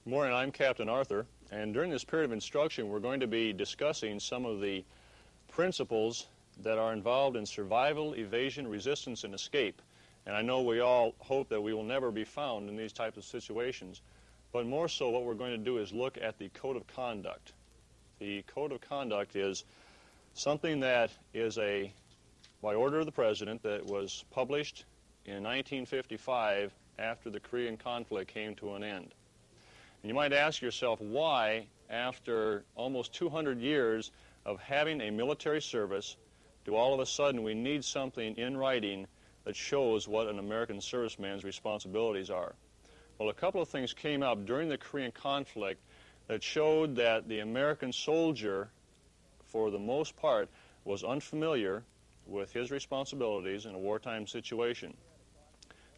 Good morning, I'm Captain Arthur, and during this period of instruction we're going to be discussing some of the principles that are involved in survival, evasion, resistance, and escape. And I know we all hope that we will never be found in these types of situations, but more so what we're going to do is look at the Code of Conduct. The Code of Conduct is something that is by order of the President, that was published in 1955 after the Korean conflict came to an end. And you might ask yourself, why, after almost 200 years of having a military service, do all of a sudden we need something in writing that shows what an American serviceman's responsibilities are? Well, a couple of things came up during the Korean conflict that showed that the American soldier, for the most part, was unfamiliar with his responsibilities in a wartime situation.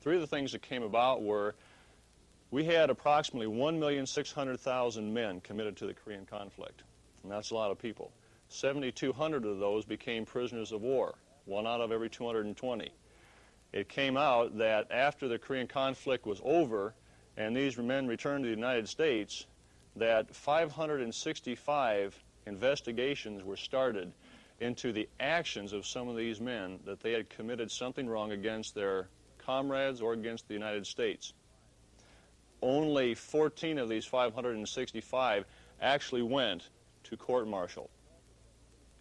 Three of the things that came about were we had approximately 1,600,000 men committed to the Korean conflict, and that's a lot of people. 7,200 of those became prisoners of war, 1 out of every 220. It came out that after the Korean conflict was over and these men returned to the United States, that 565 investigations were started into the actions of some of these men, that they had committed something wrong against their comrades or against the United States. Only 14 of these 565 actually went to court-martial.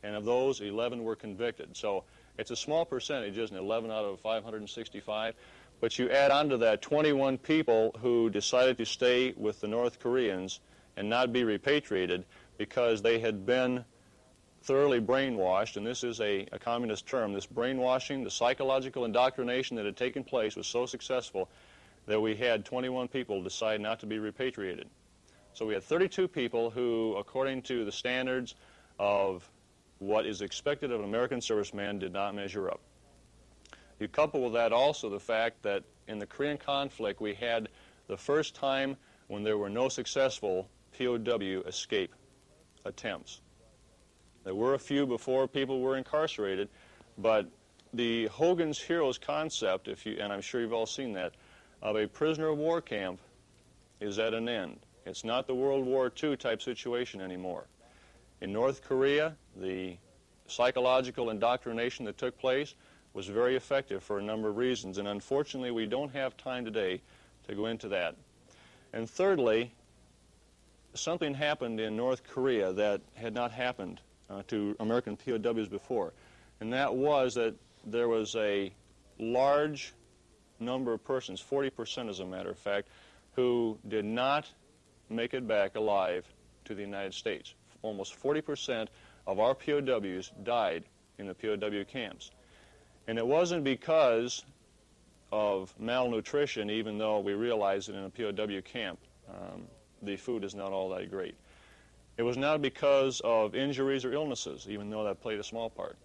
And of those, 11 were convicted. So it's a small percentage, isn't it? 11 out of 565. But you add on to that 21 people who decided to stay with the North Koreans and not be repatriated because they had been thoroughly brainwashed, and this is a communist term. This brainwashing, the psychological indoctrination that had taken place was so successful that we had 21 people decide not to be repatriated. So we had 32 people who, according to the standards of what is expected of an American serviceman, did not measure up. You couple with that also the fact that in the Korean conflict we had the first time when there were no successful POW escape attempts. There were a few before people were incarcerated, but the Hogan's Heroes concept, and I'm sure you've all seen that, of a prisoner of war camp is at an end. It's not the World War II type situation anymore. In North Korea, the psychological indoctrination that took place was very effective for a number of reasons, and unfortunately we don't have time today to go into that. And thirdly, something happened in North Korea that had not happened to American POWs before, and that was that there was a large number of persons, 40% as a matter of fact, who did not make it back alive to the United States. Almost 40% of our POWs died in the POW camps. And it wasn't because of malnutrition, even though we realized that in a POW camp the food is not all that great. It was not because of injuries or illnesses, even though that played a small part.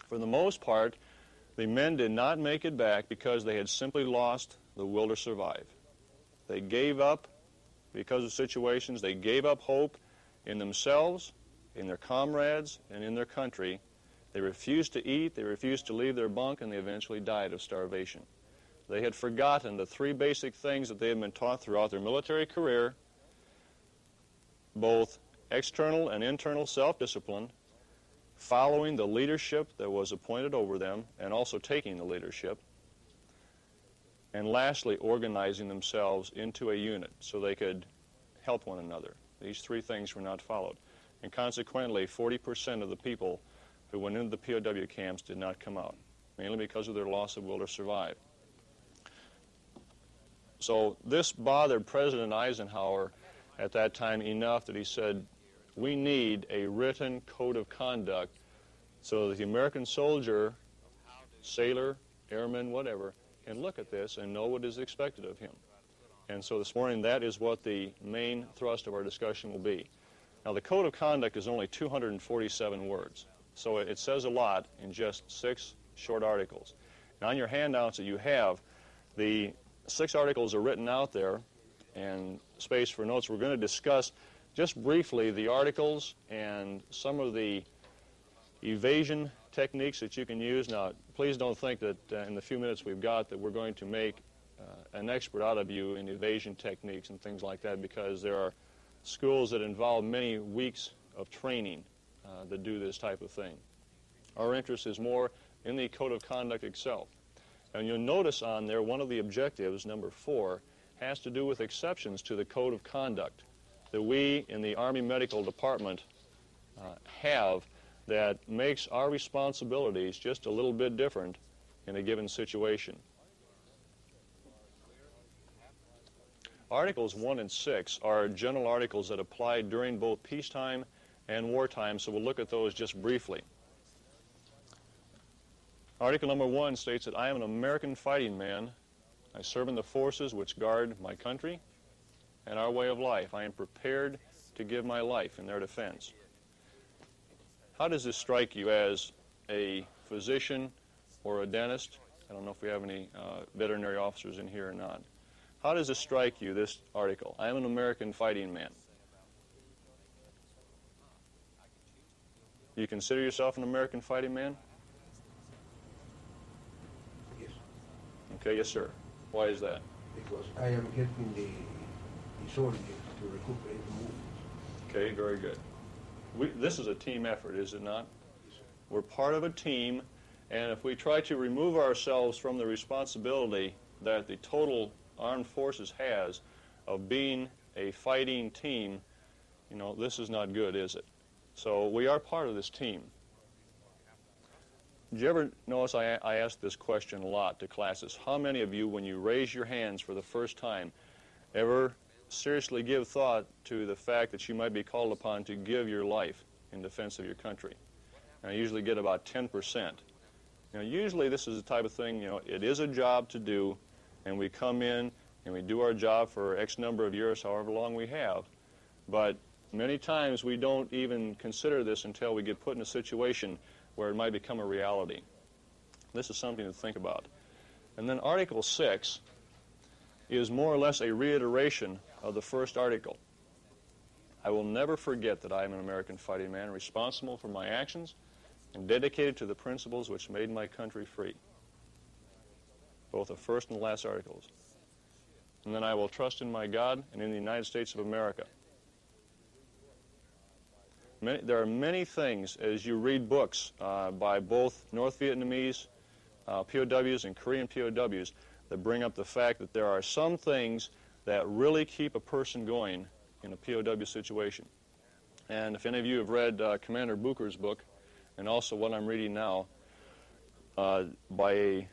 For the most part, the men did not make it back because they had simply lost the will to survive. They gave up because of situations. They gave up hope in themselves, in their comrades, and in their country. They refused to eat, they refused to leave their bunk, and they eventually died of starvation. They had forgotten the three basic things that they had been taught throughout their military career, both external and internal self-discipline, following the leadership that was appointed over them, and also taking the leadership, and lastly, organizing themselves into a unit so they could help one another. These three things were not followed. And consequently, 40% of the people who went into the POW camps did not come out, mainly because of their loss of will to survive. So this bothered President Eisenhower at that time enough that he said, we need a written code of conduct so that the American soldier, sailor, airman, whatever, can look at this and know what is expected of him. And so this morning, that is what the main thrust of our discussion will be. Now, the Code of Conduct is only 247 words, so it says a lot in just 6 short articles. And on your handouts that you have, the 6 articles are written out there, and space for notes. We're going to discuss just briefly the articles and some of the evasion techniques that you can use. Now, please don't think that in the few minutes we've got that we're going to make an expert out of you in evasion techniques and things like that, because there are schools that involve many weeks of training that do this type of thing. Our interest is more in the code of conduct itself. And you'll notice on there one of the objectives, number 4, has to do with exceptions to the code of conduct that we in the Army Medical Department have, that makes our responsibilities just a little bit different in a given situation. Articles 1 and 6 are general articles that apply during both peacetime and wartime, so we'll look at those just briefly. Article number 1 states that I am an American fighting man. I serve in the forces which guard my country and our way of life. I am prepared to give my life in their defense. How does this strike you as a physician or a dentist? I don't know if we have any veterinary officers in here or not. How does this strike you, this article? I am an American fighting man. Do you consider yourself an American fighting man? Yes. Okay, yes, sir. Why is that? Because I am helping the soldiers to recuperate the movements. Okay, very good. This is a team effort, is it not? Yes, sir. We're part of a team, and if we try to remove ourselves from the responsibility that the total armed forces has of being a fighting team, you know, this is not good, is it? So we are part of this team. Did you ever notice I ask this question a lot to classes? How many of you, when you raise your hands for the first time, ever seriously give thought to the fact that you might be called upon to give your life in defense of your country? And I usually get about 10%. Now, usually this is the type of thing, you know, it is a job to do, and we come in and we do our job for X number of years, however long we have. But many times we don't even consider this until we get put in a situation where it might become a reality. This is something to think about. And then Article 6 is more or less a reiteration of the first article. I will never forget that I am an American fighting man, responsible for my actions and dedicated to the principles which made my country free. Both the first and the last articles. And then I will trust in my God and in the United States of America. There are many things, as you read books by both North Vietnamese POWs and Korean POWs, that bring up the fact that there are some things that really keep a person going in a POW situation. And if any of you have read Commander Booker's book, and also what I'm reading now, by a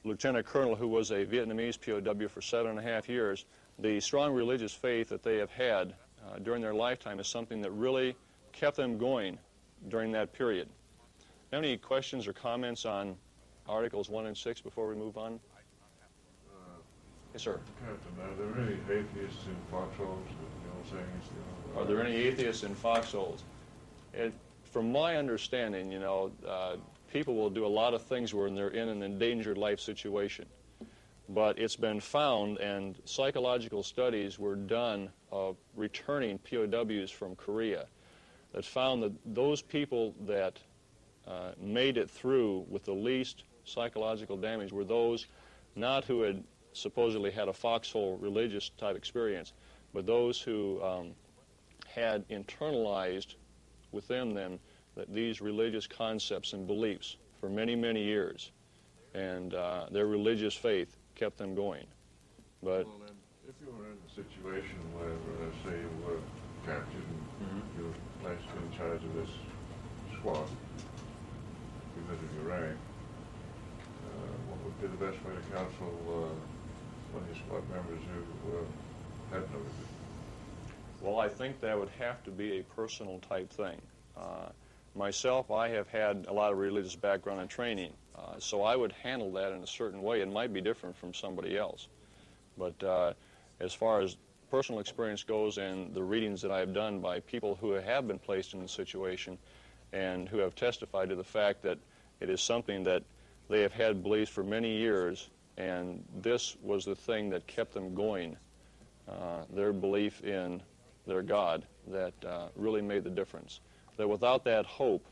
lieutenant colonel who was a Vietnamese POW for 7.5 years, the strong religious faith that they have had during their lifetime is something that really kept them going during that period. Have any questions or comments on Articles 1 and 6 before we move on? Yes, sir. Captain, are there any atheists in foxholes? Are there any atheists in foxholes? From my understanding, you know, people will do a lot of things when they're in an endangered life situation. But it's been found, and psychological studies were done of returning POWs from Korea, that found that those people that made it through with the least psychological damage were those not who had supposedly had a foxhole religious type experience, but those who had internalized within them that these religious concepts and beliefs for many, many years, and their religious faith kept them going. But well, then, if you were in a situation where, say, you were captured and you were placed in charge of this squad because of your rank, what would be the best way to counsel one of your squad members who had no religion? well, I think that would have to be a personal type thing. Myself, I have had a lot of religious background and training, so I would handle that in a certain way. It might be different from somebody else. But as far as personal experience goes and the readings that I have done by people who have been placed in the situation and who have testified to the fact that it is something that they have had beliefs for many years, and this was the thing that kept them going, their belief in their God, that really made the difference. That without that hope,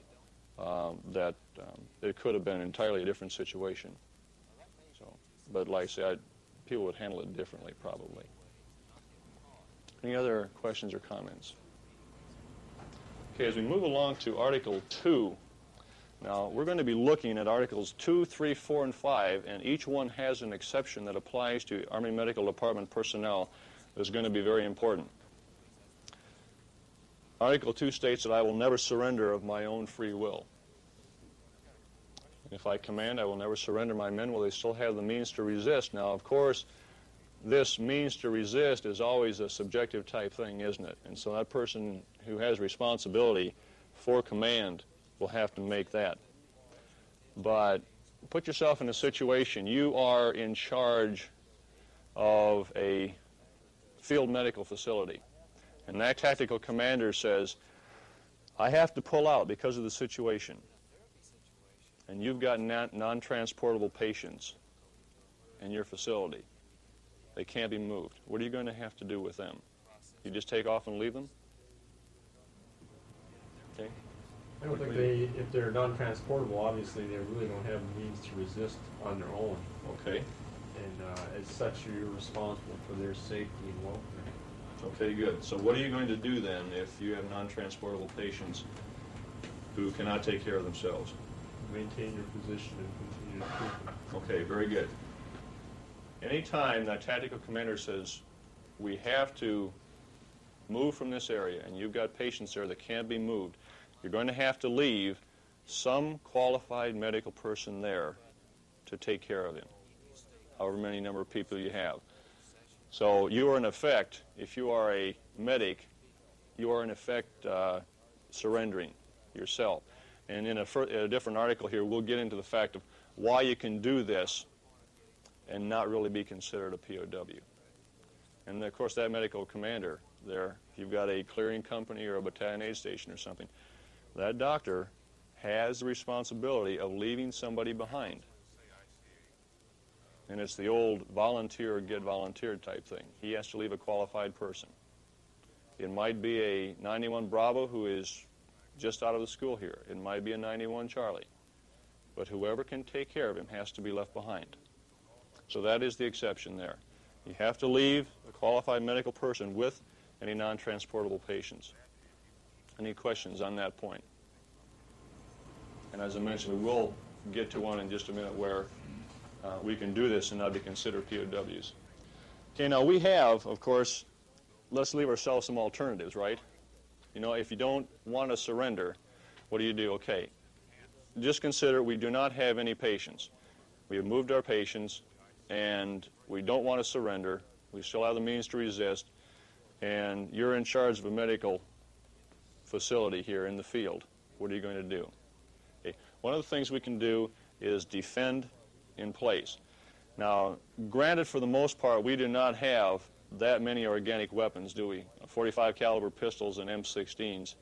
it could have been entirely a different situation. So, but like I say, people would handle it differently, probably. Any other questions or comments? Okay, as we move along to Article 2, now we're going to be looking at Articles 2, 3, 4, and 5, and each one has an exception that applies to Army Medical Department personnel that's going to be very important. Article 2 states that I will never surrender of my own free will. If I command, I will never surrender my men while they still have the means to resist. Now, of course, this means to resist is always a subjective type thing, isn't it? And so that person who has responsibility for command will have to make that. But put yourself in a situation. You are in charge of a field medical facility, and that tactical commander says, I have to pull out because of the situation. And you've got non-transportable patients in your facility. They can't be moved. What are you going to have to do with them? You just take off and leave them? Okay. I don't think if they're non-transportable, obviously they really don't have the means to resist on their own. Okay. And as such, you're responsible for their safety and welfare. Okay, good. So what are you going to do then if you have non-transportable patients who cannot take care of themselves? Maintain your position and continue to treat them. Okay, very good. Anytime that tactical commander says, we have to move from this area, and you've got patients there that can't be moved, you're going to have to leave some qualified medical person there to take care of him, however many number of people you have. So you are in effect, if you are a medic, you are in effect surrendering yourself. And in a different article here, we'll get into the fact of why you can do this and not really be considered a POW. And, of course, that medical commander there, if you've got a clearing company or a battalion aid station or something, that doctor has the responsibility of leaving somebody behind. And it's the old volunteer or get volunteered type thing. He has to leave a qualified person. It might be a 91 Bravo who is just out of the school here. It might be a 91 Charlie. But whoever can take care of him has to be left behind. So that is the exception there. You have to leave a qualified medical person with any non-transportable patients. Any questions on that point? And as I mentioned, we will get to one in just a minute where we can do this and not be considered POWs. Okay, now we have, of course, let's leave ourselves some alternatives, right? You know, if you don't want to surrender, what do? Okay, just consider we do not have any patients. We have moved our patients, and we don't want to surrender. We still have the means to resist, and you're in charge of a medical facility here in the field. What are you going to do? Okay. One of the things we can do is defend in place. Now, granted, for the most part, we do not have that many organic weapons, do we? 45 caliber pistols and M16s,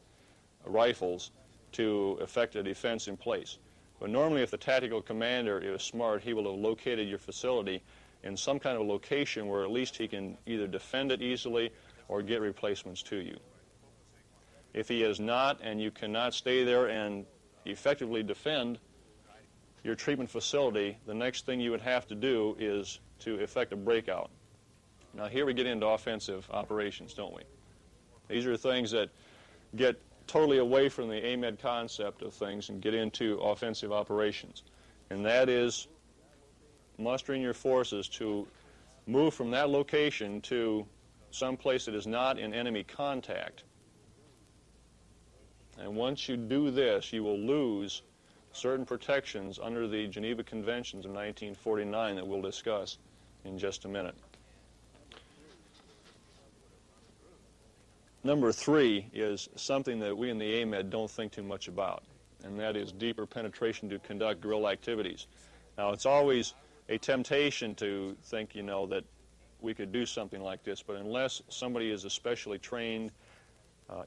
rifles, to effect a defense in place. But normally, if the tactical commander is smart, he will have located your facility in some kind of location where at least he can either defend it easily or get replacements to you. If he is not, and you cannot stay there and effectively defend your treatment facility, the next thing you would have to do is to effect a breakout. Now, here we get into offensive operations, don't we? These are things that get totally away from the AMED concept of things and get into offensive operations. And that is mustering your forces to move from that location to some place that is not in enemy contact. And once you do this, you will lose certain protections under the Geneva Conventions of 1949 that we'll discuss in just a minute. Number 3 is something that we in the AMED don't think too much about, and that is deeper penetration to conduct guerrilla activities. Now, it's always a temptation to think, you know, that we could do something like this, but unless somebody is especially trained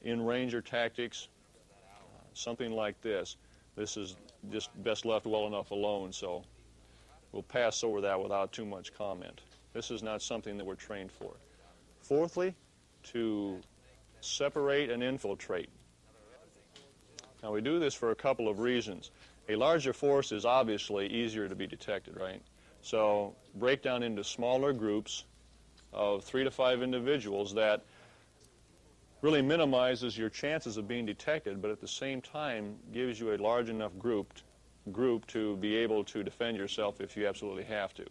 in Ranger tactics, something like this is just best left well enough alone, so we'll pass over that without too much comment. This is not something that we're trained for. Fourthly, to separate and infiltrate. Now, we do this for a couple of reasons. A larger force is obviously easier to be detected, right? So break down into smaller groups of 3 to 5 individuals. That really minimizes your chances of being detected, but at the same time gives you a large enough group to be able to defend yourself if you absolutely have to.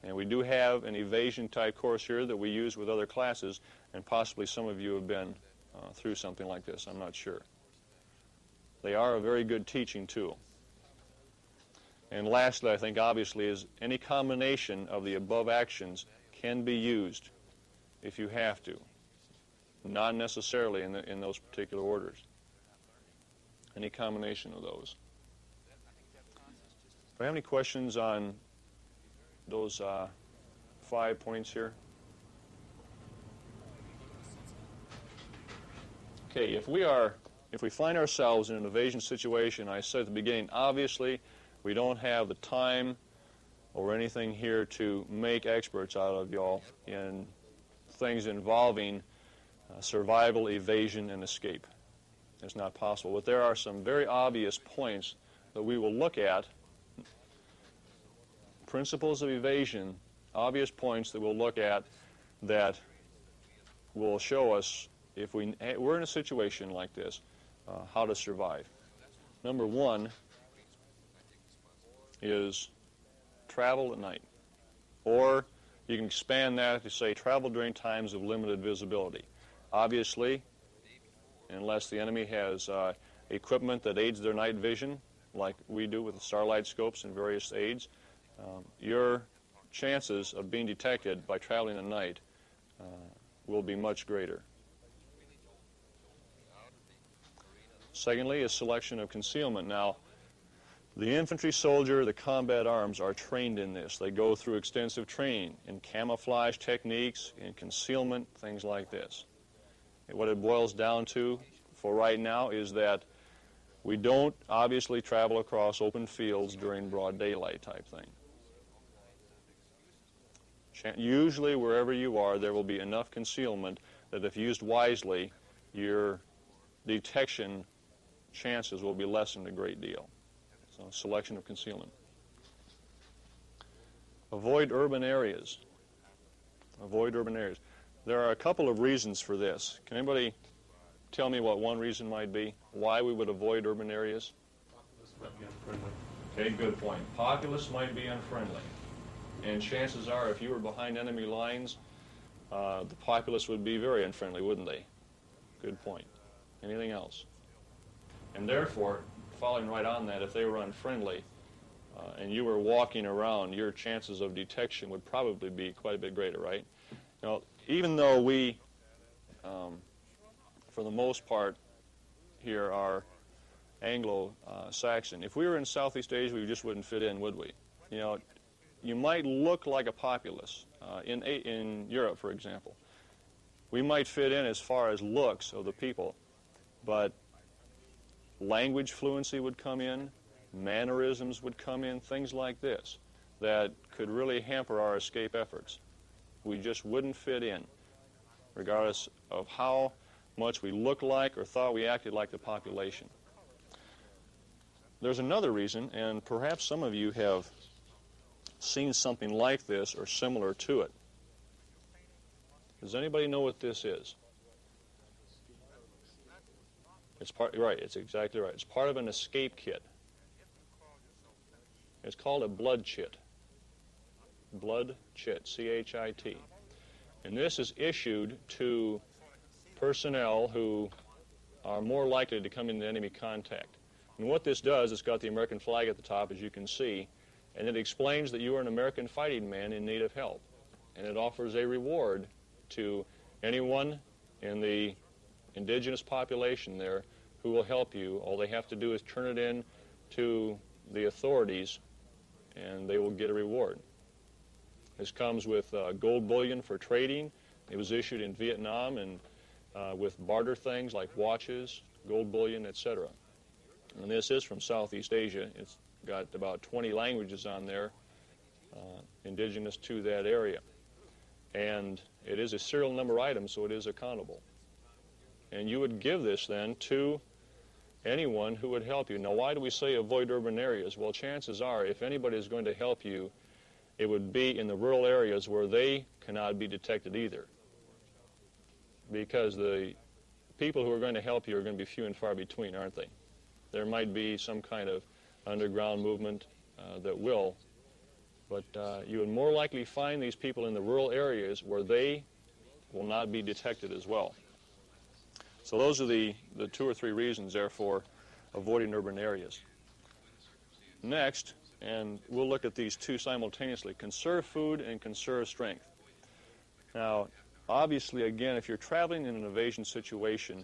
And we do have an evasion type course here that we use with other classes, and possibly some of you have been through something like this, I'm not sure. They are a very good teaching tool. And lastly, I think obviously, is any combination of the above actions can be used if you have to. Not necessarily in those particular orders. Any combination of those. Do I have any questions on those 5 points here? Okay, if we find ourselves in an evasion situation, I said at the beginning, obviously we don't have the time or anything here to make experts out of y'all in things involving survival, evasion, and escape. It's not possible. But there are some very obvious points that we will look at. Principles of evasion, obvious points that we'll look at that will show us, if we're in a situation like this, how to survive. Number 1 is travel at night. Or you can expand that to say travel during times of limited visibility. Obviously, unless the enemy has equipment that aids their night vision, like we do with the starlight scopes and various aids, your chances of being detected by traveling at night will be much greater. Secondly, is selection of concealment. Now, the infantry soldier, the combat arms are trained in this. They go through extensive training in camouflage techniques, in concealment, things like this. And what it boils down to for right now is that we don't obviously travel across open fields during broad daylight type thing. Usually, wherever you are, there will be enough concealment that if used wisely, your detection chances will be lessened a great deal. So, selection of concealment. Avoid urban areas. Avoid urban areas. There are a couple of reasons for this. Can anybody tell me what one reason might be? Why we would avoid urban areas? Populace might be unfriendly. Okay, good point. Populace might be unfriendly. And chances are, if you were behind enemy lines, the populace would be very unfriendly, wouldn't they? Good point. Anything else? And therefore, following right on that, if they were unfriendly and you were walking around, your chances of detection would probably be quite a bit greater, right? Now, even though we, for the most part, here are Anglo-Saxon, if we were in Southeast Asia, we just wouldn't fit in, would we? You know, you might look like a populace in Europe, for example. We might fit in as far as looks of the people, but language fluency would come in, mannerisms would come in, things like this that could really hamper our escape efforts. We just wouldn't fit in, regardless of how much we looked like or thought we acted like the population. There's another reason, and perhaps some of you have seen something like this or similar to it. Does anybody know what this is? Right, it's exactly right. It's part of an escape kit. It's called a blood chit. Blood chit, C-H-I-T. And this is issued to personnel who are more likely to come into enemy contact. And what this does, it's got the American flag at the top, as you can see, and it explains that you are an American fighting man in need of help. And it offers a reward to anyone in the indigenous population there who will help you. All they have to do is turn it in to the authorities, and they will get a reward. This comes with gold bullion for trading. It was issued in Vietnam and with barter things like watches, gold bullion, etc. And this is from Southeast Asia. It's got about 20 languages on there, indigenous to that area. And it is a serial number item, so it is accountable. And you would give this then to anyone who would help you. Now, why do we say avoid urban areas? Well, chances are, if anybody is going to help you, it would be in the rural areas where they cannot be detected either. Because the people who are going to help you are going to be few and far between, aren't they? There might be some kind of underground movement that will, but you would more likely find these people in the rural areas where they will not be detected as well. So those are the 2 or 3 reasons, therefore, avoiding urban areas. Next, and we'll look at these two simultaneously, conserve food and conserve strength. Now, obviously, again, if you're traveling in an evasion situation,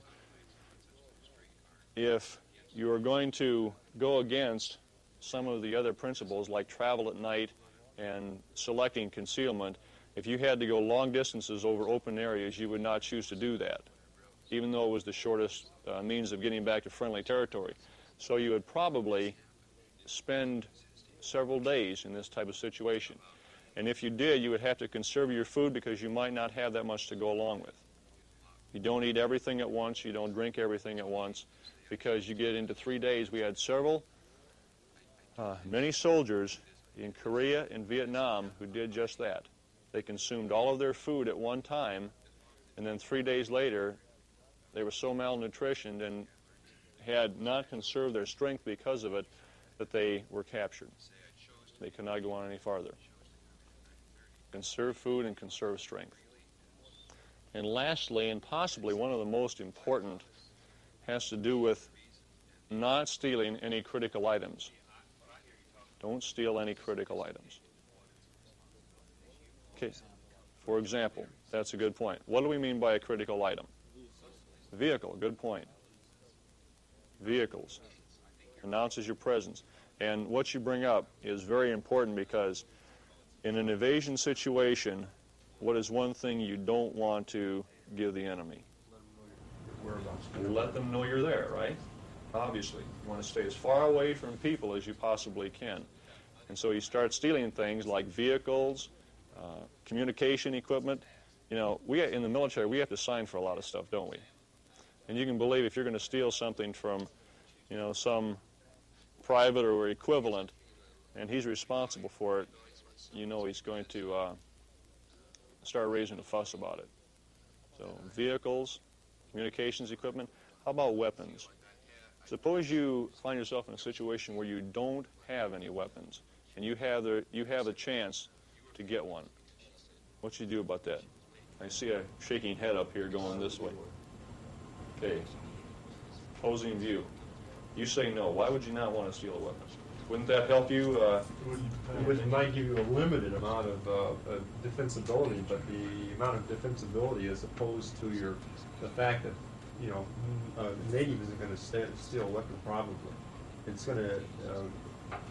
if you are going to go against some of the other principles like travel at night and selecting concealment, if you had to go long distances over open areas, you would not choose to do that, even though it was the shortest means of getting back to friendly territory. So you would probably spend several days in this type of situation. And if you did, you would have to conserve your food because you might not have that much to go along with. You don't eat everything at once. You don't drink everything at once because you get into 3 days. We had many soldiers in Korea and Vietnam who did just that. They consumed all of their food at one time, and then 3 days later, they were so malnutritioned and had not conserved their strength because of it that they were captured. They could not go on any farther. Conserve food and conserve strength. And lastly, and possibly one of the most important, has to do with not stealing any critical items. Don't steal any critical items. Okay. For example, that's a good point. What do we mean by a critical item? Vehicle, good point. Vehicles announces your presence. And what you bring up is very important because in an evasion situation, what is one thing you don't want to give the enemy? Let them know you're there, right? Obviously. You want to stay as far away from people as you possibly can. And so you start stealing things like vehicles, communication equipment. You know, in the military, we have to sign for a lot of stuff, don't we? And you can believe if you're going to steal something from, some private or equivalent, and he's responsible for it, he's going to start raising a fuss about it. So vehicles, communications equipment. How about weapons? Suppose you find yourself in a situation where you don't have any weapons, and you have the chance to get one. What should you do about that? I see a shaking head up here going this way. Okay. Opposing view. You say no. Why would you not want to steal a weapon? Wouldn't that help you? It might give you a limited amount of defensibility, but the amount of defensibility as opposed to the fact that a native isn't going to steal a weapon probably. It's going to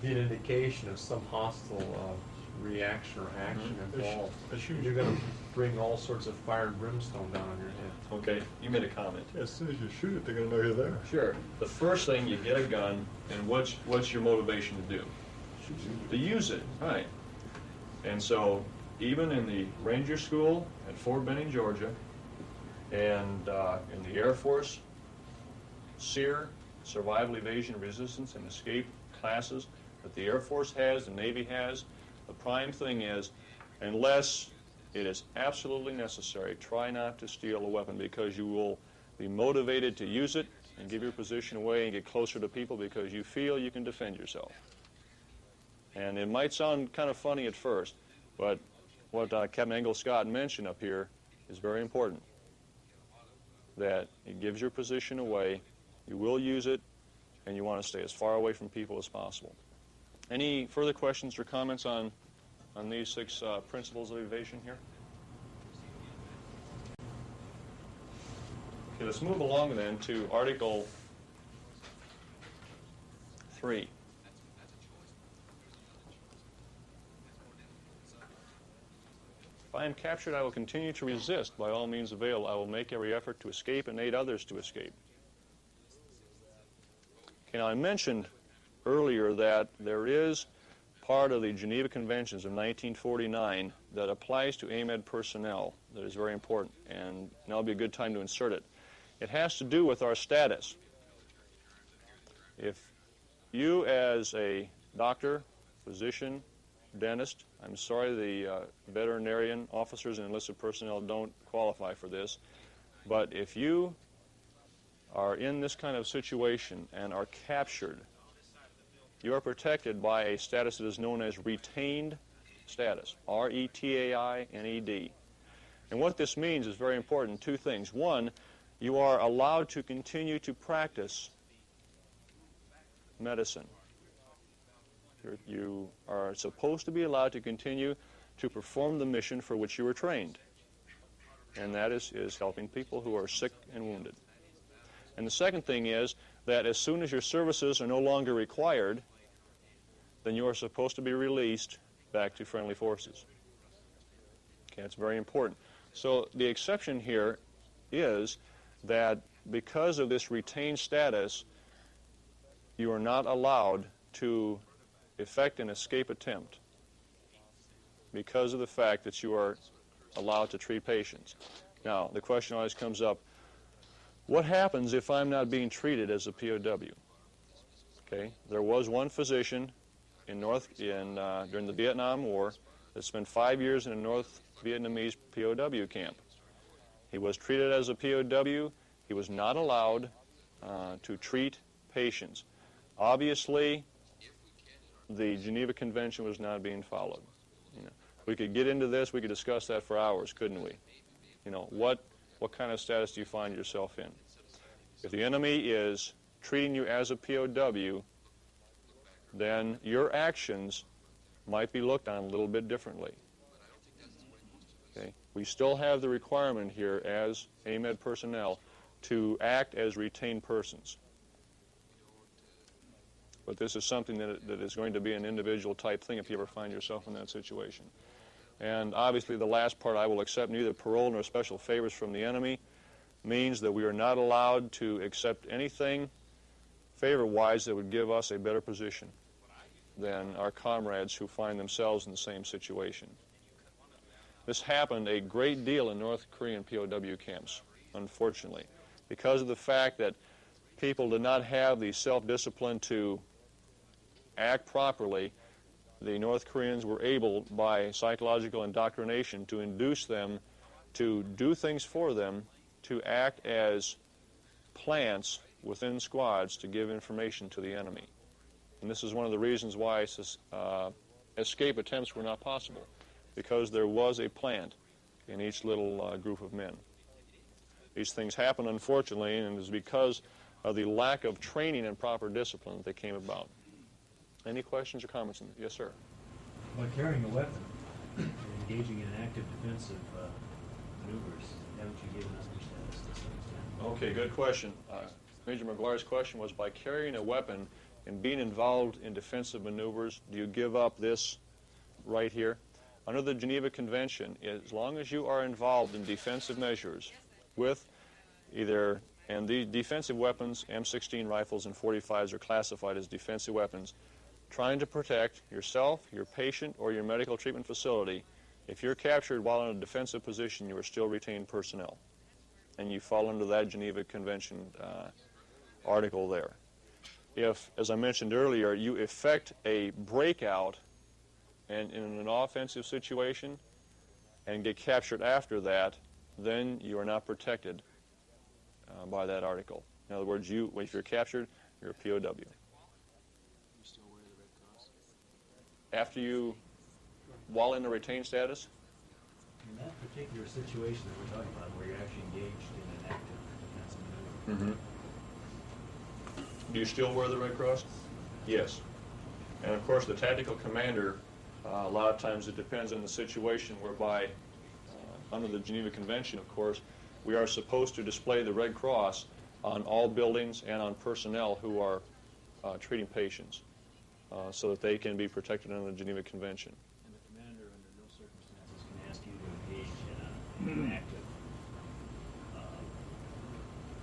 be an indication of some hostile reaction or action involved. You're going to bring all sorts of fire and brimstone down on your head. Okay, you made a comment. As soon as you shoot it, they're going to know you're there. Sure. The first thing, you get a gun, and what's your motivation to do? To use it, right. And so, even in the Ranger School at Fort Benning, Georgia, and in the Air Force, SEER, Survival, Evasion, Resistance, and Escape classes that the Air Force has, the Navy has, the prime thing is, unless it is absolutely necessary, try not to steal a weapon because you will be motivated to use it and give your position away and get closer to people because you feel you can defend yourself. And it might sound kind of funny at first, but what Captain Engel Scott mentioned up here is very important. That it gives your position away, you will use it, and you want to stay as far away from people as possible. Any further questions or comments on these 6 principles of evasion here? Okay, let's move along then to Article 3. If I am captured, I will continue to resist. By all means available, I will make every effort to escape and aid others to escape. Okay, now I mentioned earlier that there is part of the Geneva Conventions of 1949 that applies to AMED personnel that is very important, and now would be a good time to insert it. It has to do with our status. If you as a doctor, physician, dentist, I'm sorry the veterinarian officers and enlisted personnel don't qualify for this, but if you are in this kind of situation and are captured, you are protected by a status that is known as retained status, R-E-T-A-I-N-E-D. And what this means is very important. Two things. One, you are allowed to continue to practice medicine. You are supposed to be allowed to continue to perform the mission for which you were trained, and that is helping people who are sick and wounded. And the second thing is that as soon as your services are no longer required, then you are supposed to be released back to friendly forces. Okay, that's very important. So the exception here is that because of this retained status, you are not allowed to effect an escape attempt because of the fact that you are allowed to treat patients. Now, the question always comes up, what happens if I'm not being treated as a POW? Okay, there was one physician during the Vietnam War that spent 5 years in a North Vietnamese POW camp. He was treated as a POW. He was not allowed to treat patients. Obviously, the Geneva Convention was not being followed. We could get into this. We could discuss that for hours, couldn't we? What kind of status do you find yourself in? If the enemy is treating you as a POW, then your actions might be looked on a little bit differently. Okay? We still have the requirement here as AMED personnel to act as retained persons. But this is something that is going to be an individual type thing if you ever find yourself in that situation. And obviously the last part, I will accept neither parole nor special favors from the enemy, means that we are not allowed to accept anything favor-wise that would give us a better position than our comrades who find themselves in the same situation. This happened a great deal in North Korean POW camps, unfortunately, because of the fact that people did not have the self-discipline to act properly. The North Koreans were able, by psychological indoctrination, to induce them to do things for them, to act as plants within squads to give information to the enemy. And this is one of the reasons why escape attempts were not possible, because there was a plant in each little group of men. These things happen, unfortunately, and it is because of the lack of training and proper discipline that they came about. Any questions or comments? Yes, sir. By carrying a weapon and engaging in active defensive maneuvers, haven't you given us your status to some extent? Okay, good question. Major McGuire's question was, by carrying a weapon and being involved in defensive maneuvers, do you give up this right here? Under the Geneva Convention, as long as you are involved in defensive measures with either, and the defensive weapons, M16 rifles and 45s are classified as defensive weapons, trying to protect yourself, your patient, or your medical treatment facility, if you're captured while in a defensive position, you are still retained personnel. And you fall under that Geneva Convention article there. If, as I mentioned earlier, you effect a breakout and in an offensive situation and get captured after that, then you are not protected by that article. In other words, if you're captured, you're a POW. After you, while in the retained status? In that particular situation that we're talking about, where you're actually engaged in an active defensive maneuver. Do you still wear the Red Cross? Yes. And of course, the tactical commander, a lot of times it depends on the situation, whereby under the Geneva Convention, of course, we are supposed to display the Red Cross on all buildings and on personnel who are treating patients, so that they can be protected under the Geneva Convention. And the commander, under no circumstances, can ask you to engage in an active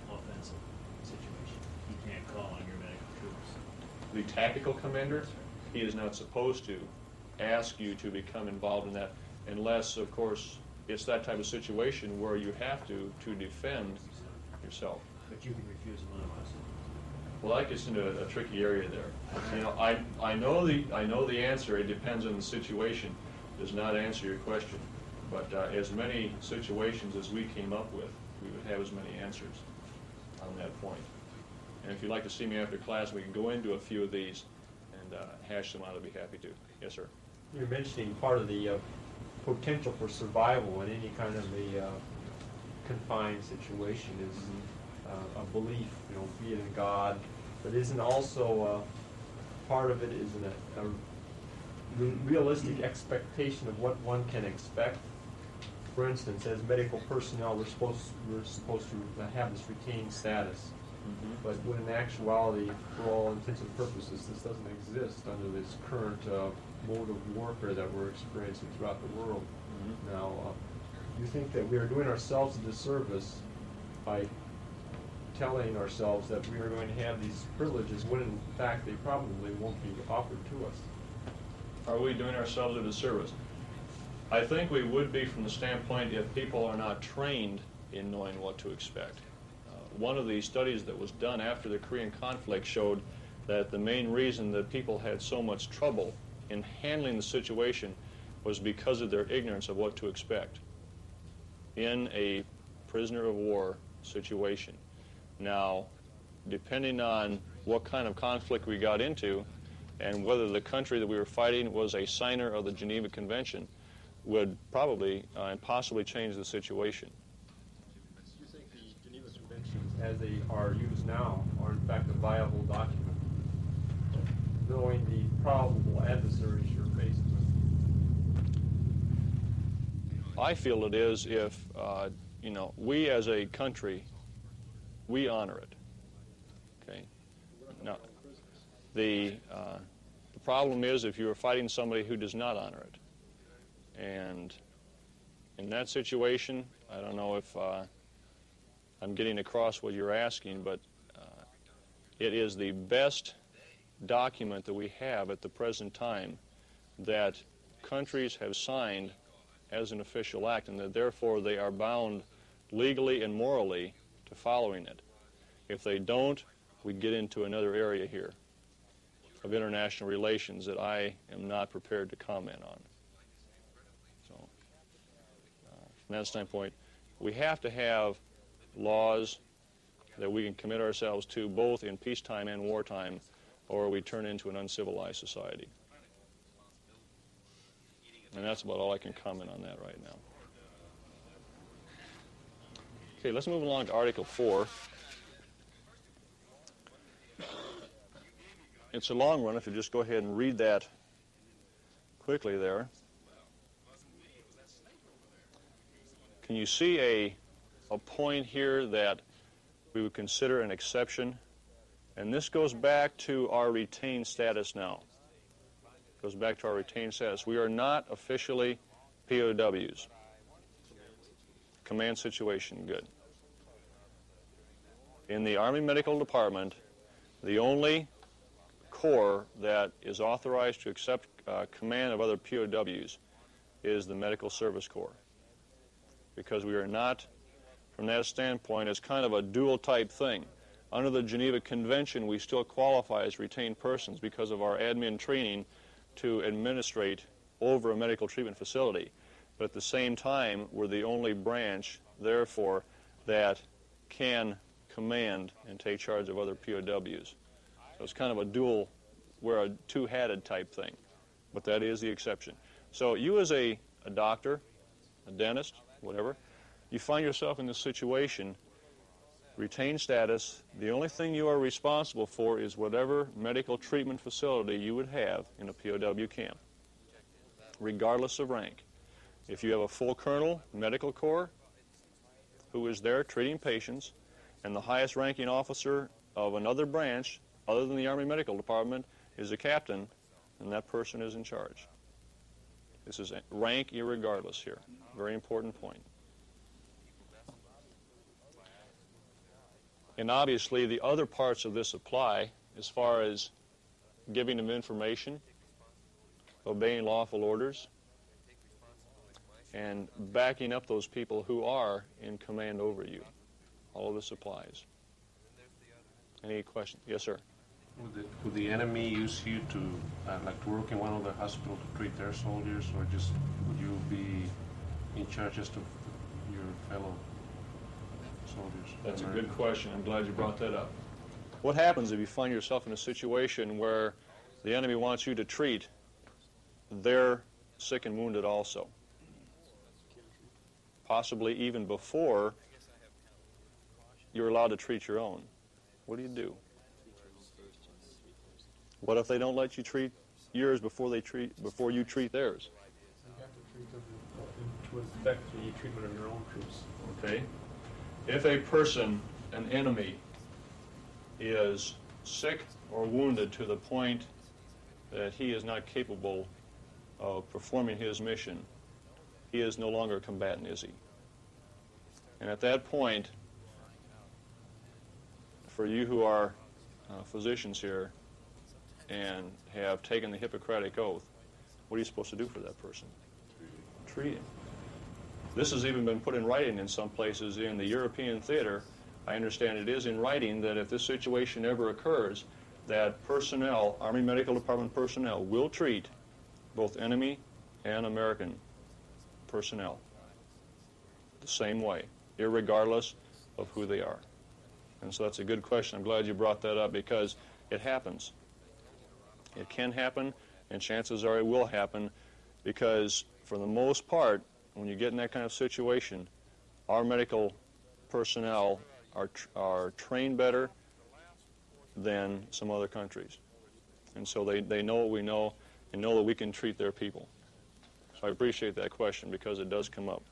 offensive situation. He can't call on your medical troops. The tactical commander, he is not supposed to ask you to become involved in that, unless, of course, it's that type of situation where you have to defend yourself. But you can refuse him otherwise. Well, that gets into a tricky area there. You know, I know the answer. It depends on the situation. Does not answer your question. But as many situations as we came up with, we would have as many answers on that point. And if you'd like to see me after class, we can go into a few of these and hash them out. I'd be happy to. Yes, sir. You're mentioning part of the potential for survival in any kind of a confined situation is a belief, you know, be it in God, but isn't also part of it isn't a realistic expectation of what one can expect. For instance, as medical personnel, we're supposed to have this retained status, but when in actuality, for all intents and purposes, this doesn't exist under this current mode of warfare that we're experiencing throughout the world. Now, you think that we are doing ourselves a disservice by telling ourselves that we are going to have these privileges when in fact they probably won't be offered to us? Are we doing ourselves a disservice? I think we would be from the standpoint if people are not trained in knowing what to expect. One of the studies that was done after the Korean conflict showed that the main reason that people had so much trouble in handling the situation was because of their ignorance of what to expect in a prisoner of war situation. Now, depending on what kind of conflict we got into and whether the country that we were fighting was a signer of the Geneva Convention would probably and possibly change the situation. You think the Geneva Conventions, as they are used now, are in fact a viable document, knowing the probable adversaries you're faced with? I feel it is if, you know, we as a country, we honor it. Okay. Now, the problem is if you are fighting somebody who does not honor it. And in that situation, I don't know if I'm getting across what you're asking, but it is the best document that we have at the present time that countries have signed as an official act, and that therefore they are bound legally and morally to following it. If they don't, we get into another area here of international relations that I am not prepared to comment on. So, from that standpoint, we have to have laws that we can commit ourselves to both in peacetime and wartime, or we turn into an uncivilized society. And that's about all I can comment on that right now. Okay, let's move along to Article 4. It's a long one if you just go ahead and read that quickly there. Can you see a point here that we would consider an exception? And this goes back to our retained status now. Goes back to our retained status. We are not officially POWs. Command situation, good. In the Army Medical Department, the only corps that is authorized to accept command of other POWs is the Medical Service Corps. Because we are not, from that standpoint, it's kind of a dual type thing. Under the Geneva Convention, we still qualify as retained persons because of our admin training to administrate over a medical treatment facility. But at the same time, we're the only branch, therefore, that can command and take charge of other POWs. So it's kind of a dual, we're a two-hatted type thing. But that is the exception. So you as a doctor, a dentist, whatever, you find yourself in this situation, retained status, the only thing you are responsible for is whatever medical treatment facility you would have in a POW camp, regardless of rank. If you have a full colonel medical corps who is there treating patients, and the highest ranking officer of another branch, other than the Army Medical Department, is a captain, then that person is in charge. This is rank irregardless here. Very important point. And obviously the other parts of this apply as far as giving them information, obeying lawful orders, and backing up those people who are in command over you. All of this applies. Any questions? Yes, sir. Would the enemy use you to, like, to work in one of the hospitals to treat their soldiers, or just would you be in charge just of your fellow soldiers? That's a good question. I'm glad you brought that up. What happens if you find yourself in a situation where the enemy wants you to treat their sick and wounded also? Possibly even before you're allowed to treat your own. What do? What if they don't let you treat yours before you treat theirs? You have to treat them to affect the treatment of your own troops. Okay. If a person, an enemy, is sick or wounded to the point that he is not capable of performing his mission, he is no longer a combatant, is he? And at that point, for you who are physicians here and have taken the Hippocratic Oath, what are you supposed to do for that person? Treat him. This has even been put in writing in some places in the European theater. I understand it is in writing that if this situation ever occurs, that personnel, Army Medical Department personnel, will treat both enemy and American personnel the same way, irregardless of who they are. And so that's a good question. I'm glad you brought that up because it happens. It can happen, and chances are it will happen because, for the most part, when you get in that kind of situation, our medical personnel are trained better than some other countries. And so they know what we know and know that we can treat their people. So I appreciate that question because it does come up.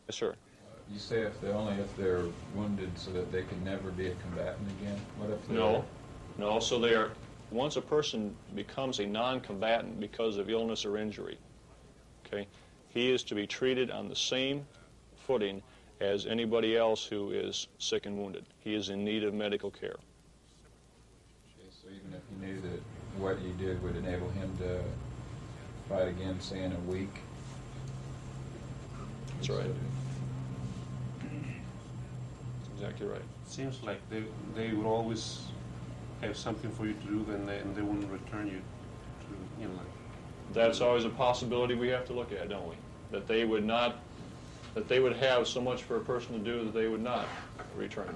Yes, sir. You say if they're wounded so that they can never be a combatant again? What if No. So they are. Once a person becomes a non-combatant because of illness or injury, okay, he is to be treated on the same footing as anybody else who is sick and wounded. He is in need of medical care. Okay, so even if you knew that what you did would enable him to fight again, say, in a week? That's right. Exactly right. Seems like they would always have something for you to do, and they wouldn't return you to, you know, like. That's always a possibility we have to look at, don't we? That they would not, that they would have so much for a person to do that they would not return them.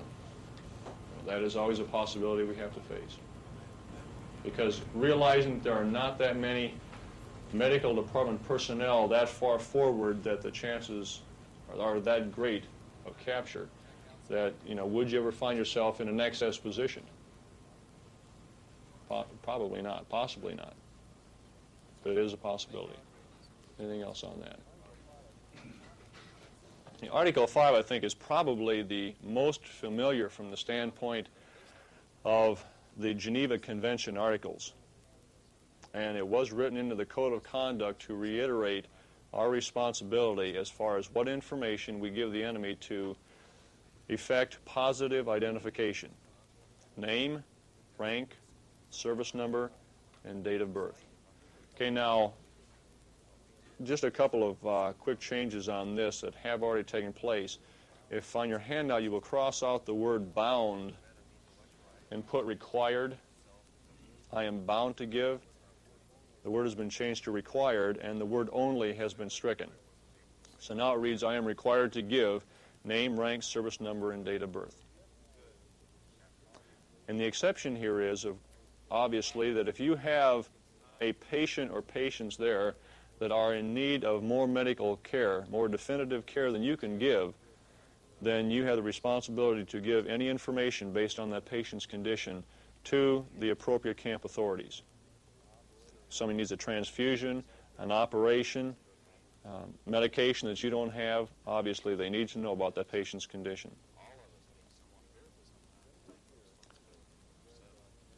That is always a possibility we have to face. Because realizing that there are not that many medical department personnel that far forward that the chances are that great of capture, that, you know, would you ever find yourself in an excess position? Probably not. Possibly not. But it is a possibility. Anything else on that? Article 5, I think, is probably the most familiar from the standpoint of the Geneva Convention articles. And it was written into the Code of Conduct to reiterate our responsibility as far as what information we give the enemy to effect positive identification. Name, rank, service number, and date of birth. Okay, now, just a couple of quick changes on this that have already taken place. If on your handout you will cross out the word bound and put required, I am bound to give, the word has been changed to required, and the word only has been stricken. So now it reads, I am required to give name, rank, service number, and date of birth. And the exception here is, obviously, that if you have a patient or patients there that are in need of more medical care, more definitive care than you can give, then you have the responsibility to give any information based on that patient's condition to the appropriate camp authorities. If somebody needs a transfusion, an operation, medication that you don't have, obviously they need to know about that patient's condition.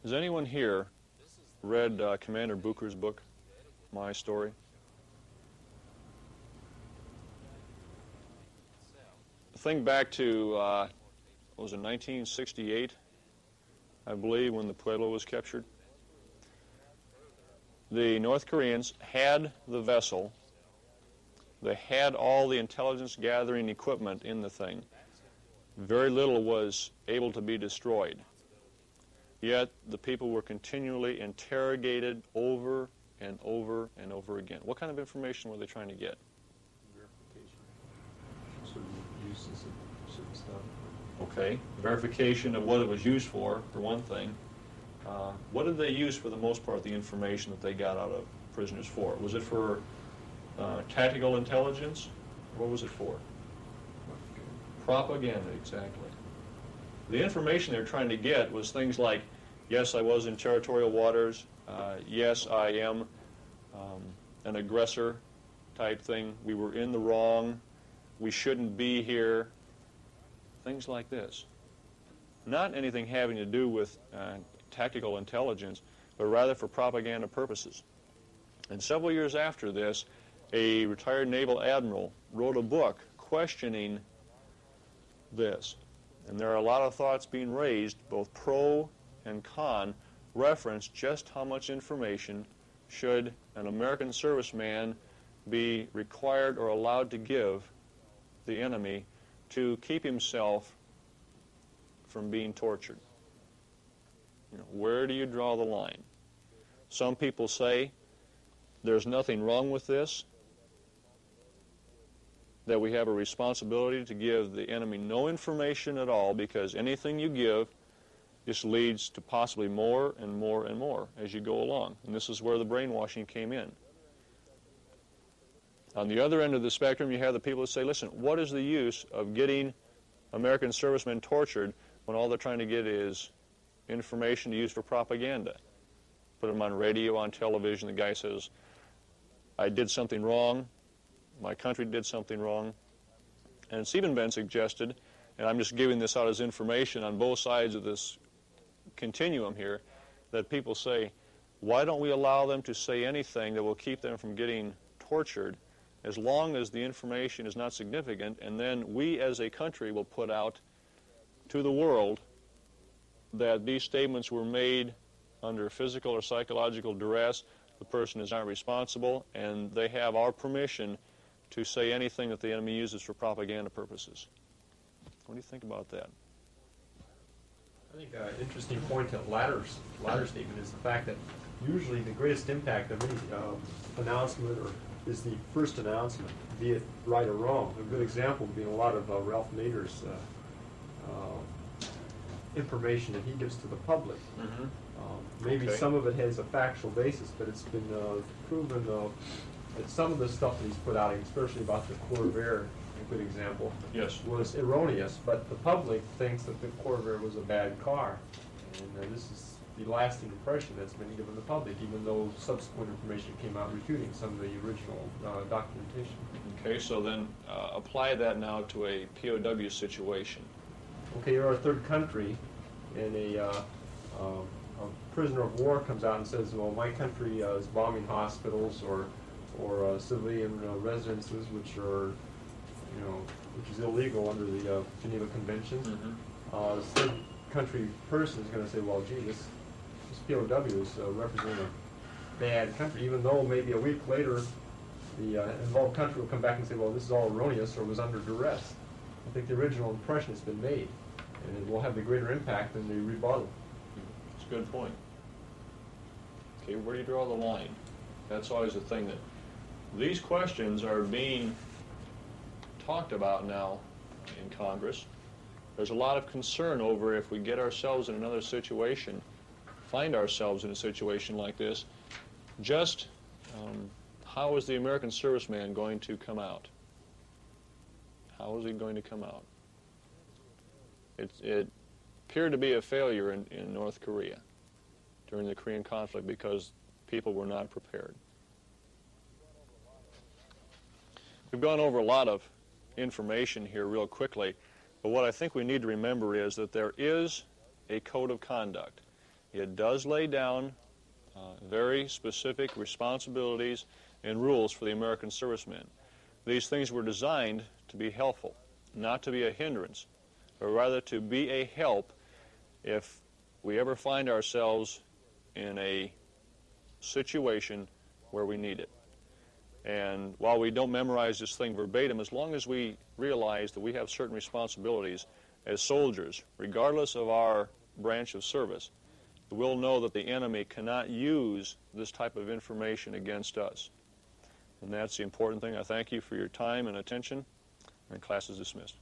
Has anyone here read Commander Bucher's book, My Story? Think back to, what was it, 1968, I believe, when the Pueblo was captured. The North Koreans had the vessel. They had all the intelligence gathering equipment in the thing. Very little was able to be destroyed. yet the people were continually interrogated over and over and over again. What kind of information were they trying to get? Verification. Certain uses of certain stuff. Okay, verification of what it was used for one thing. What did they use for the most part, the information that they got out of prisoners for? Was it for tactical intelligence? What was it for? Propaganda, exactly. The information they were trying to get was things like, yes, I was in territorial waters, yes, I am an aggressor type thing, we were in the wrong, we shouldn't be here, things like this. Not anything having to do with tactical intelligence, but rather for propaganda purposes. And several years after this, a retired naval admiral wrote a book questioning this. And there are a lot of thoughts being raised, both pro and con, reference just how much information should an American serviceman be required or allowed to give the enemy to keep himself from being tortured. You know, where do you draw the line? Some people say there's nothing wrong with this, that we have a responsibility to give the enemy no information at all, because anything you give just leads to possibly more and more and more as you go along. And this is where the brainwashing came in. On the other end of the spectrum, you have the people that say, listen, what is the use of getting American servicemen tortured when all they're trying to get is information to use for propaganda? Put them on radio, on television, the guy says, I did something wrong, my country did something wrong. And it's even been suggested, and I'm just giving this out as information on both sides of this continuum here, that people say, why don't we allow them to say anything that will keep them from getting tortured as long as the information is not significant, and then we as a country will put out to the world that these statements were made under physical or psychological duress, the person is not responsible, and they have our permission to say anything that the enemy uses for propaganda purposes. What do you think about that? I think an interesting point to latter statement is the fact that usually the greatest impact of any announcement is the first announcement, be it right or wrong. A good example would be a lot of Ralph Nader's information that he gives to the public. Mm-hmm. Maybe Okay. some of it has a factual basis, but it's been proven that some of the stuff that he's put out, especially about the Corvair, a good example, Yes. was erroneous, but the public thinks that the Corvair was a bad car. And this is the lasting impression that's been given the public, even though subsequent information came out refuting some of the original documentation. Okay, so then apply that now to a POW situation. Okay, you're a third country, and a prisoner of war comes out and says, well, my country is bombing hospitals or civilian residences, which are, which is illegal under the Geneva Conventions. Mm-hmm. This third country person is going to say, well, gee, this POW is representing a bad country, even though maybe a week later the involved country will come back and say, well, this is all erroneous or was under duress. I think the original impression has been made, and it will have the greater impact than the rebuttal. That's a good point. Okay, where do you draw the line? That's always the thing that these questions are being talked about now in Congress. There's a lot of concern over if we get ourselves in another situation, find ourselves in a situation like this, just how is the American serviceman going to come out? How is he going to come out? It appeared to be a failure in North Korea during the Korean conflict because people were not prepared. We've gone over a lot of information here real quickly, but what I think we need to remember is that there is a code of conduct. It does lay down very specific responsibilities and rules for the American servicemen. These things were designed to be helpful, not to be a hindrance, but rather to be a help if we ever find ourselves in a situation where we need it. And while we don't memorize this thing verbatim, as long as we realize that we have certain responsibilities as soldiers, regardless of our branch of service, we'll know that the enemy cannot use this type of information against us. And that's the important thing. I thank you for your time and attention, and class is dismissed.